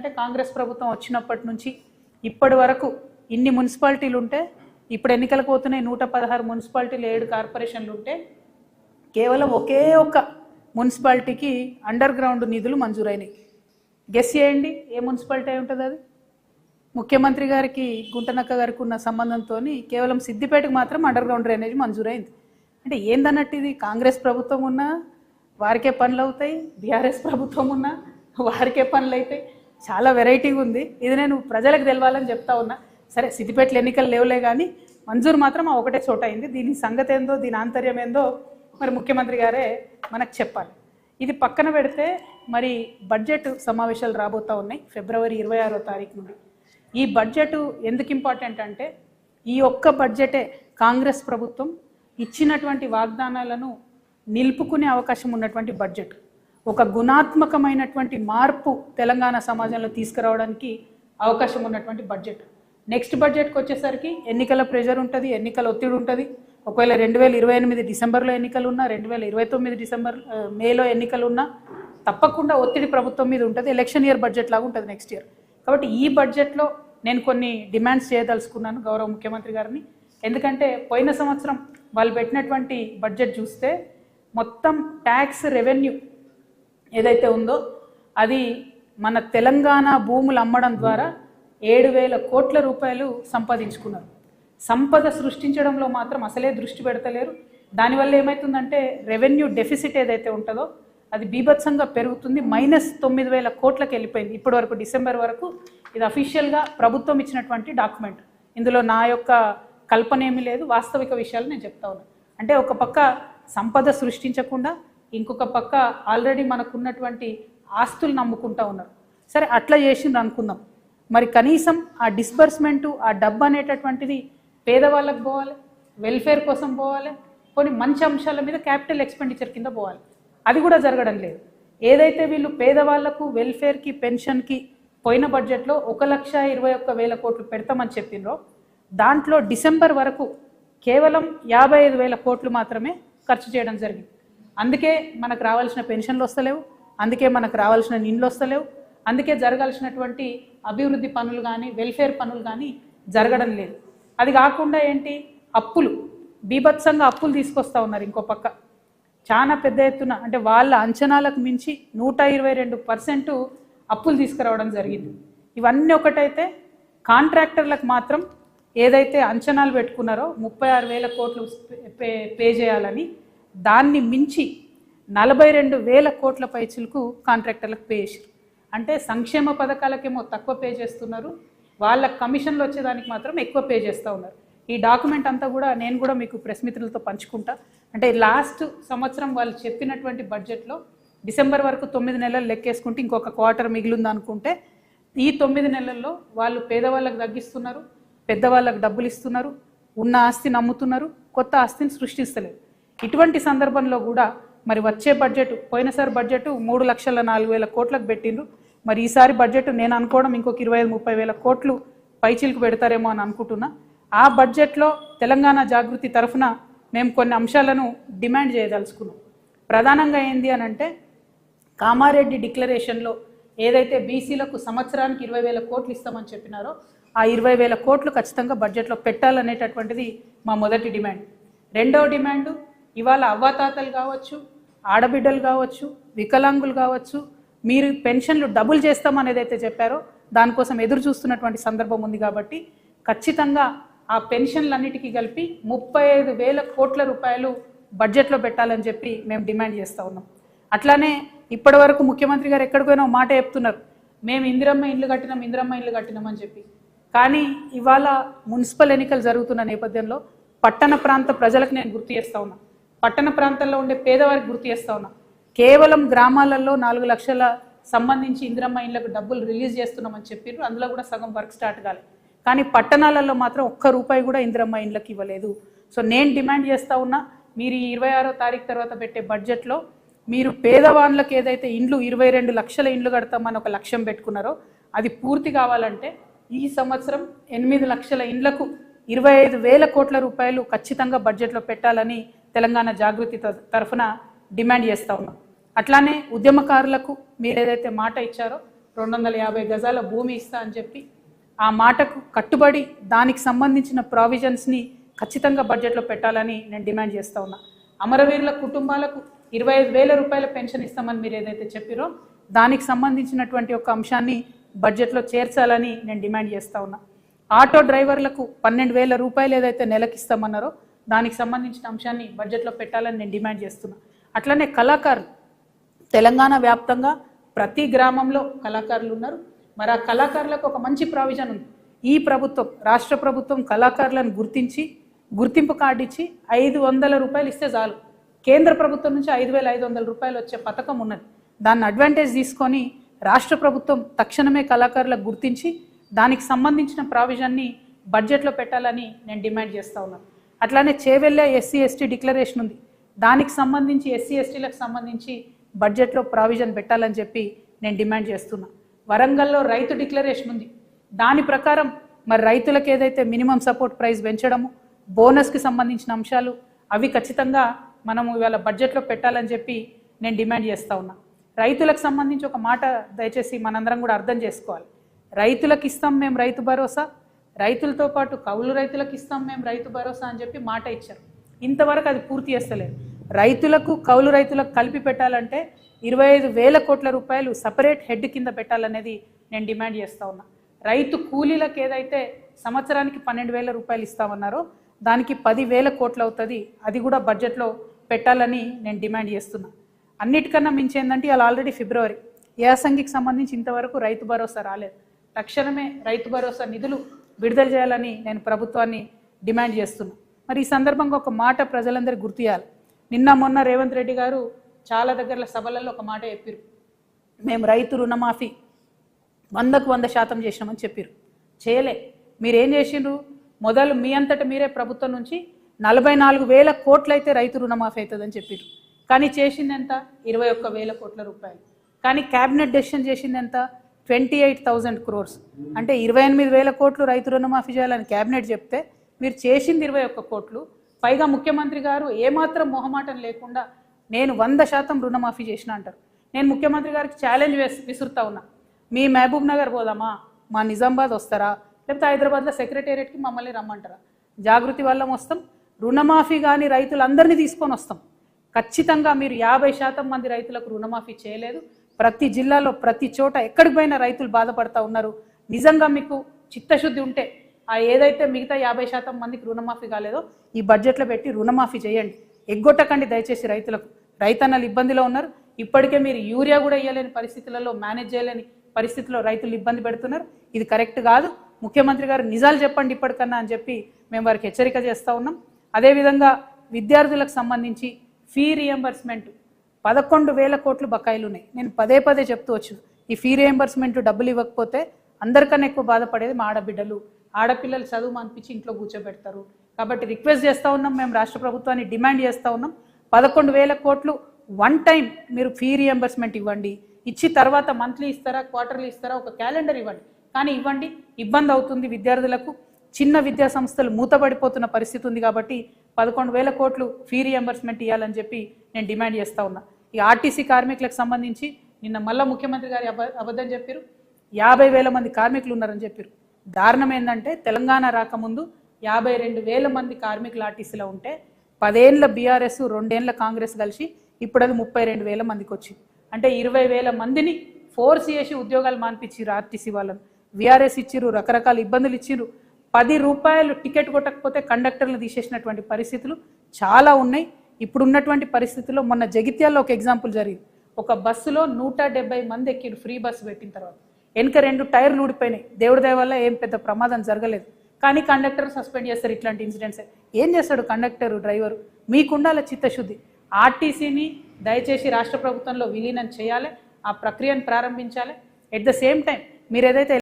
ఏంటంటే కాంగ్రెస్ ప్రభుత్వం వచ్చినప్పటి నుంచి ఇప్పటి వరకు ఇన్ని మున్సిపాలిటీలు ఉంటే ఇప్పుడు ఎన్నికలకు పోతున్నాయి 116 మున్సిపాలిటీలు 7 కార్పొరేషన్లు ఉంటే కేవలం ఒకే ఒక్క మున్సిపాలిటీకి అండర్ గ్రౌండ్ నిధులు మంజూరైనాయి. గెస్ చేయండి ఏ మున్సిపాలిటీ అయి ఉంటుంది అది? ముఖ్యమంత్రి గారికి గుంటనక్క గారికి ఉన్న సంబంధంతో కేవలం సిద్దిపేటకు మాత్రం అండర్ గ్రౌండ్ డ్రైనేజ్ మంజూరైంది. అంటే ఏందన్నట్టు ఇది కాంగ్రెస్ ప్రభుత్వం ఉన్నా వారికే పనులు అవుతాయి, బీఆర్ఎస్ ప్రభుత్వం ఉన్నా వారికే పనులు అవుతాయి. చాలా వెరైటీగా ఉంది. ఇది నేను ప్రజలకు తెలవాలని చెప్తా ఉన్నా. సరే సిద్దిపేటలో ఎన్నికలు లేవులే కానీ మంజూరు మాత్రం ఆ ఒకటే చోట అయింది. దీని సంగతి ఏందో దీని ఆంతర్యం ఏందో మరి ముఖ్యమంత్రి గారే మనకు చెప్పాలి. ఇది పక్కన పెడితే మరి బడ్జెట్ సమావేశాలు రాబోతూ ఉన్నాయి ఫిబ్రవరి 26వ తారీఖు నుండి. ఈ బడ్జెట్ ఎందుకు ఇంపార్టెంట్ అంటే ఈ ఒక్క బడ్జెటే కాంగ్రెస్ ప్రభుత్వం ఇచ్చినటువంటి వాగ్దానాలను నిలుపుకునే అవకాశం ఉన్నటువంటి బడ్జెట్. ఒక గుణాత్మకమైనటువంటి మార్పు తెలంగాణ సమాజంలో తీసుకురావడానికి అవకాశం ఉన్నటువంటి బడ్జెట్. నెక్స్ట్ బడ్జెట్కి వచ్చేసరికి ఎన్నికల ప్రెషర్ ఉంటుంది, ఎన్నికల ఒత్తిడి ఉంటుంది. ఒకవేళ 2028 డిసెంబర్లో ఎన్నికలు ఉన్నా, 2029 మేలో ఎన్నికలు ఉన్నా తప్పకుండా ఒత్తిడి ప్రభుత్వం మీద ఉంటుంది. ఎలక్షన్ ఇయర్ బడ్జెట్ లాగా ఉంటుంది నెక్స్ట్ ఇయర్. కాబట్టి ఈ బడ్జెట్లో నేను కొన్ని డిమాండ్స్ చేయదలుచుకున్నాను గౌరవ ముఖ్యమంత్రి గారిని. ఎందుకంటే పోయిన సంవత్సరం వాళ్ళు పెట్టినటువంటి బడ్జెట్ చూస్తే మొత్తం ట్యాక్స్ రెవెన్యూ ఏదైతే ఉందో అది మన తెలంగాణ భూములు అమ్మడం ద్వారా 7,000 కోట్ల రూపాయలు సంపాదించుకున్నారు. సంపద సృష్టించడంలో మాత్రం అసలే దృష్టి పెడతలేరు. దానివల్ల ఏమవుతుందంటే రెవెన్యూ డెఫిసిట్ ఏదైతే ఉంటుందో అది బీభత్సంగా పెరుగుతుంది. -9,000 కోట్లకు వెళ్ళిపోయింది ఇప్పటి వరకు డిసెంబర్ వరకు. ఇది అఫీషియల్గా ప్రభుత్వం ఇచ్చినటువంటి డాక్యుమెంట్. ఇందులో నా యొక్క కల్పన ఏమీ లేదు, వాస్తవిక విషయాలు నేను చెప్తా ఉన్నాను. అంటే ఒక పక్క సంపద సృష్టించకుండా ఇంకొక పక్క ఆల్రెడీ మనకున్నటువంటి ఆస్తులు నమ్ముకుంటూ ఉన్నారు. సరే అట్లా చేసిండ్రు అనుకుందాం, మరి కనీసం ఆ డిస్బర్స్మెంటు ఆ డబ్బు అనేటటువంటిది పేదవాళ్ళకు పోవాలి, వెల్ఫేర్ కోసం పోవాలి, కొన్ని మంచి అంశాల మీద క్యాపిటల్ ఎక్స్పెండిచర్ కింద పోవాలి. అది కూడా జరగడం లేదు. ఏదైతే వీళ్ళు పేదవాళ్లకు వెల్ఫేర్కి పెన్షన్కి పోయిన బడ్జెట్లో 1,21,000 కోట్లు పెడతామని చెప్పిండ్రో దాంట్లో డిసెంబర్ వరకు కేవలం 55,000 కోట్లు మాత్రమే ఖర్చు చేయడం జరిగింది. అందుకే మనకు రావాల్సిన పెన్షన్లు వస్తలేవు, అందుకే మనకు రావాల్సిన నిండ్లు వస్తలేవు, అందుకే జరగాల్సినటువంటి అభివృద్ధి పనులు కానీ వెల్ఫేర్ పనులు కానీ జరగడం లేదు. అది కాకుండా ఏంటి అప్పులు, బీభత్సంగా అప్పులు తీసుకొస్తూ ఉన్నారు. ఇంకో పక్క చాలా పెద్ద ఎత్తున అంటే వాళ్ళ అంచనాలకు మించి 122% అప్పులు తీసుకురావడం జరిగింది. ఇవన్నీ ఒకటైతే కాంట్రాక్టర్లకు మాత్రం ఏదైతే అంచనాలు పెట్టుకున్నారో 36,000 కోట్లు పే చేయాలని దాన్ని మించి 42,000 కోట్ల పైచిలకు కాంట్రాక్టర్లకు పే చేశారు. అంటే సంక్షేమ పథకాలకేమో తక్కువ పే చేస్తున్నారు, వాళ్ళ కమిషన్లు వచ్చేదానికి మాత్రం ఎక్కువ పే చేస్తూ ఉన్నారు. ఈ డాక్యుమెంట్ అంతా కూడా నేను కూడా మీకు ప్రెస్ మిత్రులతో పంచుకుంటా. అంటే లాస్ట్ సంవత్సరం వాళ్ళు చెప్పినటువంటి బడ్జెట్లో డిసెంబర్ వరకు 9 నెలలు లెక్కేసుకుంటే ఇంకొక క్వార్టర్ మిగిలింది అనుకుంటే ఈ 9 నెలల్లో వాళ్ళు పేదవాళ్ళకు తగ్గిస్తున్నారు, పెద్దవాళ్ళకు డబ్బులు ఇస్తున్నారు, ఉన్న ఆస్తిని అమ్ముతున్నారు, కొత్త ఆస్తిని సృష్టిస్తలేరు. ఇటువంటి సందర్భంలో కూడా మరి వచ్చే బడ్జెట్ పోయినసారి బడ్జెట్ 3,04,000 కోట్లకు పెట్టిండ్రు. మరి ఈసారి బడ్జెట్ నేను అనుకోవడం ఇంకొక 25,000-30,000 కోట్లు పైచిలకు పెడతారేమో అని అనుకుంటున్నా. ఆ బడ్జెట్లో తెలంగాణ జాగృతి తరఫున మేము కొన్ని అంశాలను డిమాండ్ చేయదలుచుకున్నాం. ప్రధానంగా ఏంది అని అంటే కామారెడ్డి డిక్లరేషన్లో ఏదైతే బీసీలకు సంవత్సరానికి 20,000 కోట్లు ఇస్తామని చెప్పినారో ఆ 20,000 కోట్లు ఖచ్చితంగా బడ్జెట్లో పెట్టాలనేటటువంటిది మా మొదటి డిమాండ్. రెండవ డిమాండు ఇవాళ అవ్వాతాతలు కావచ్చు, ఆడబిడ్డలు కావచ్చు, వికలాంగులు కావచ్చు, మీరు పెన్షన్లు డబుల్ చేస్తామనేది అయితే చెప్పారో దానికోసం ఎదురు చూస్తున్నటువంటి సందర్భం ఉంది. కాబట్టి ఖచ్చితంగా ఆ పెన్షన్లన్నిటికీ కలిపి 35,000 కోట్ల రూపాయలు బడ్జెట్లో పెట్టాలని చెప్పి మేము డిమాండ్ చేస్తూ ఉన్నాం. అట్లానే ఇప్పటి వరకు ముఖ్యమంత్రి గారు ఎక్కడికైనా మాట చెప్తున్నారు, మేము ఇందిరమ్మ ఇండ్లు కట్టినామని చెప్పి. కానీ ఇవాళ మున్సిపల్ ఎన్నికలు జరుగుతున్న నేపథ్యంలో పట్టణ ప్రాంత ప్రజలకు నేను గుర్తు చేస్తూ ఉన్నా, పట్టణ ప్రాంతాల్లో ఉండే పేదవారికి గుర్తు చేస్తూ ఉన్నా. కేవలం గ్రామాలలో 4 లక్షల సంబంధించి ఇందిరమ్మ ఇండ్లకు డబ్బులు రిలీజ్ చేస్తున్నామని చెప్పారు. అందులో కూడా సగం వర్క్ స్టార్ట్ కాలేదు. కానీ పట్టణాలలో మాత్రం ఒక్క రూపాయి కూడా ఇందిరమ్మ ఇండ్లకు ఇవ్వలేదు. సో నేను డిమాండ్ చేస్తూ ఉన్నా, మీరు 26వ తారీఖు తర్వాత పెట్టే బడ్జెట్లో మీరు పేదవాళ్ళకి ఏదైతే ఇండ్లు 22 లక్షల ఇండ్లు కడతామని ఒక లక్ష్యం పెట్టుకున్నారో అది పూర్తి కావాలంటే ఈ సంవత్సరం 8 లక్షల ఇండ్లకు 25,000 కోట్ల రూపాయలు ఖచ్చితంగా బడ్జెట్లో పెట్టాలని తెలంగాణ జాగృతి తరఫున డిమాండ్ చేస్తూ ఉన్నాం. అట్లానే ఉద్యమకారులకు మీరు ఏదైతే మాట ఇచ్చారో 250 గజాల భూమి ఇస్తా అని చెప్పి ఆ మాటకు కట్టుబడి దానికి సంబంధించిన ప్రావిజన్స్ని ఖచ్చితంగా బడ్జెట్లో పెట్టాలని నేను డిమాండ్ చేస్తూ ఉన్నా. అమరవీరుల కుటుంబాలకు 25,000 రూపాయల పెన్షన్ ఇస్తామని మీరు ఏదైతే చెప్పారో దానికి సంబంధించినటువంటి ఒక అంశాన్ని బడ్జెట్లో చేర్చాలని నేను డిమాండ్ చేస్తూ ఉన్నా. ఆటో డ్రైవర్లకు 12,000 రూపాయలు ఏదైతే నెలకి ఇస్తామన్నారో దానికి సంబంధించిన అంశాన్ని బడ్జెట్లో పెట్టాలని నేను డిమాండ్ చేస్తున్నా. అట్లనే కళాకారులు తెలంగాణ వ్యాప్తంగా ప్రతి గ్రామంలో కళాకారులు ఉన్నారు. మరి ఆ కళాకారులకు ఒక మంచి ప్రావిజన్ ఉంది. ఈ ప్రభుత్వం రాష్ట్ర ప్రభుత్వం కళాకారులను గుర్తించి గుర్తింపు కార్డు ఇచ్చి 500 రూపాయలు ఇస్తే చాలు. కేంద్ర ప్రభుత్వం నుంచి 5,500 రూపాయలు వచ్చే పథకం ఉన్నది. దాన్ని అడ్వాంటేజ్ తీసుకొని రాష్ట్ర ప్రభుత్వం తక్షణమే కళాకారులకు గుర్తించి దానికి సంబంధించిన ప్రావిజన్ని బడ్జెట్లో పెట్టాలని నేను డిమాండ్ చేస్తూ ఉన్నాను. అట్లానే చేవెళ్ళే ఎస్సీ ఎస్టీ డిక్లరేషన్ ఉంది. దానికి సంబంధించి ఎస్సీ ఎస్టీలకు సంబంధించి బడ్జెట్లో ప్రావిజన్ పెట్టాలని చెప్పి నేను డిమాండ్ చేస్తున్నా. వరంగల్లో రైతు డిక్లరేషన్ ఉంది. దాని ప్రకారం మరి రైతులకు ఏదైతే మినిమం సపోర్ట్ ప్రైస్ పెంచడము, బోనస్కి సంబంధించిన అంశాలు అవి ఖచ్చితంగా మనము ఇవాళ బడ్జెట్లో పెట్టాలని చెప్పి నేను డిమాండ్ చేస్తూ ఉన్నా. రైతులకు సంబంధించి ఒక మాట దయచేసి మనందరం కూడా అర్థం చేసుకోవాలి. రైతులకు ఇస్తాం మేము రైతు భరోసా, రైతులతో పాటు కౌలు రైతులకు ఇస్తాం మేము రైతు భరోసా అని చెప్పి మాట ఇచ్చారు. ఇంతవరకు అది పూర్తి చేస్తలేదు. రైతులకు కౌలు రైతులకు కలిపి పెట్టాలంటే 25,000 కోట్ల రూపాయలు సపరేట్ హెడ్ కింద పెట్టాలనేది నేను డిమాండ్ చేస్తూ ఉన్నా. రైతు కూలీలకు ఏదైతే సంవత్సరానికి 12,000 రూపాయలు ఇస్తామన్నారో దానికి 10,000 కోట్లు అవుతుంది. అది కూడా బడ్జెట్లో పెట్టాలని నేను డిమాండ్ చేస్తున్నా. అన్నిటికన్నా మించి ఏంటంటే అలా ఆల్రెడీ ఫిబ్రవరి యాసంగికి సంబంధించి ఇంతవరకు రైతు భరోసా రాలేదు. తక్షణమే రైతు భరోసా నిధులు విడుదల చేయాలని నేను ప్రభుత్వాన్ని డిమాండ్ చేస్తున్నా. మరి ఈ సందర్భంగా ఒక మాట ప్రజలందరికీ గుర్తు చేయాలి. నిన్న మొన్న రేవంత్ రెడ్డి గారు చాలా దగ్గర సభలలో ఒక మాట చెప్పారు. మేము రైతు రుణమాఫీ 100కు 100% చేసినామని చెప్పారు. చేయలే. మీరేం చేసిండ్రు? మొదలు మీ అంతటా మీరే ప్రభుత్వం నుంచి 44,000 కోట్లు అయితే రైతు రుణమాఫీ అవుతుందని చెప్పారు. కానీ చేసింది ఎంత? 21,000 కోట్ల రూపాయలు. కానీ క్యాబినెట్ డెసిషన్ చేసింది ఎంత? 28,000 crores. అంటే 28,000 కోట్లు రైతు రుణమాఫీ చేయాలని క్యాబినెట్ చెప్తే మీరు చేసింది 21 కోట్లు. పైగా ముఖ్యమంత్రి గారు ఏమాత్రం మొహమాటం లేకుండా నేను 100% రుణమాఫీ చేసిన అంటారు. నేను ముఖ్యమంత్రి గారికి ఛాలెంజ్ విసురుతా ఉన్నా. మీ మహబూబ్ నగర్ పోదామా, మా నిజామాబాద్ వస్తారా, లేకపోతే హైదరాబాద్లో సెక్రటేరియట్కి మమ్మల్ని రమ్మంటారా? జాగృతి వల్ల వస్తాం. రుణమాఫీ కానీ రైతులందరినీ తీసుకొని వస్తాం. ఖచ్చితంగా మీరు 50% మంది రైతులకు రుణమాఫీ చేయలేదు. ప్రతి జిల్లాలో ప్రతి చోట ఎక్కడికి పోయినా రైతులు బాధపడతా ఉన్నారు. నిజంగా మీకు చిత్తశుద్ధి ఉంటే ఆ ఏదైతే మిగతా 50% మందికి రుణమాఫీ కాలేదో ఈ బడ్జెట్లో పెట్టి రుణమాఫీ చేయండి. ఎగ్గొట్టకండి దయచేసి రైతులకు. రైతన్నలు ఇబ్బందిలో ఉన్నారు. ఇప్పటికే మీరు యూరియా కూడా ఇవ్వలేని పరిస్థితులలో, మేనేజ్ చేయలేని పరిస్థితుల్లో రైతులు ఇబ్బంది పెడుతున్నారు. ఇది కరెక్ట్ కాదు. ముఖ్యమంత్రి గారు నిజాలు చెప్పండి ఇప్పటికన్నా అని చెప్పి మేము వారికి హెచ్చరిక చేస్తూ ఉన్నాం. అదేవిధంగా విద్యార్థులకు సంబంధించి ఫీ రియంబర్స్మెంట్ 11,000 కోట్లు బకాయిలు ఉన్నాయి. నేను పదే పదే చెప్తూ వచ్చాను. ఈ ఫీ రియంబర్స్మెంట్ డబ్బులు ఇవ్వకపోతే అందరికన్నా ఎక్కువ బాధపడేది మా ఆడబిడ్డలు. ఆడపిల్లలు చదువు మానిపించి ఇంట్లో కూర్చోబెడతారు. కాబట్టి రిక్వెస్ట్ చేస్తూ ఉన్నాం, మేము రాష్ట్ర ప్రభుత్వాన్ని డిమాండ్ చేస్తూ ఉన్నాం. 11,000 కోట్లు వన్ టైం మీరు ఫీ రియంబర్స్మెంట్ ఇవ్వండి. ఇచ్చి తర్వాత మంత్లీ ఇస్తారా, క్వార్టర్లీ ఇస్తారా, ఒక క్యాలెండర్ ఇవ్వండి. కానీ ఇవ్వండి. ఇబ్బంది అవుతుంది విద్యార్థులకు. చిన్న విద్యా సంస్థలు మూతపడిపోతున్న పరిస్థితి ఉంది. కాబట్టి 11,000 కోట్లు ఫీ రియంబర్స్మెంట్ ఇవ్వాలని చెప్పి నేను డిమాండ్ చేస్తూ ఉన్నా. ఈ ఆర్టీసీ కార్మికులకు సంబంధించి నిన్న మళ్ళా ముఖ్యమంత్రి గారు అబద్ధం చెప్పారు. 50,000 మంది కార్మికులు ఉన్నారని చెప్పారు. దారుణం ఏంటంటే తెలంగాణ రాకముందు 52,000 మంది కార్మికులు ఆర్టీసీలో ఉంటే 10 ఏళ్ళ బీఆర్ఎస్ 2 ఏళ్ళ కాంగ్రెస్ కలిసి ఇప్పుడు అది 32,000 మందికి వచ్చింది. అంటే 20,000 మందిని ఫోర్స్ చేసి ఉద్యోగాలు మాన్పించారు ఆర్టీసీ వాళ్ళని. వీఆర్ఎస్ ఇచ్చిర్రు, రకరకాల ఇబ్బందులు ఇచ్చిర్రు. 10 రూపాయలు టికెట్ కొట్టకపోతే కండక్టర్లు తీసేసినటువంటి పరిస్థితులు చాలా ఉన్నాయి. ఇప్పుడున్నటువంటి పరిస్థితుల్లో మొన్న జగిత్యాల్లో ఒక ఎగ్జాంపుల్ జరిగింది. ఒక బస్సులో 170 మంది ఎక్కిరు ఫ్రీ బస్సు పెట్టిన తర్వాత. వెనుక 2 టైర్లు ఊడిపోయినాయి. దేవుడి దయ వల్ల ఏం పెద్ద ప్రమాదం జరగలేదు. కానీ కండక్టర్ సస్పెండ్ చేస్తారు. ఇట్లాంటి ఇన్సిడెంట్స్ ఏం చేస్తాడు కండక్టర్, డ్రైవరు? మీకుండాల చిత్తశుద్ధి. ఆర్టీసీని దయచేసి రాష్ట్ర ప్రభుత్వంలో విలీనం చేయాలి. ఆ ప్రక్రియను ప్రారంభించాలి. ఎట్ ద సేమ్ టైం మీరు ఏదైతే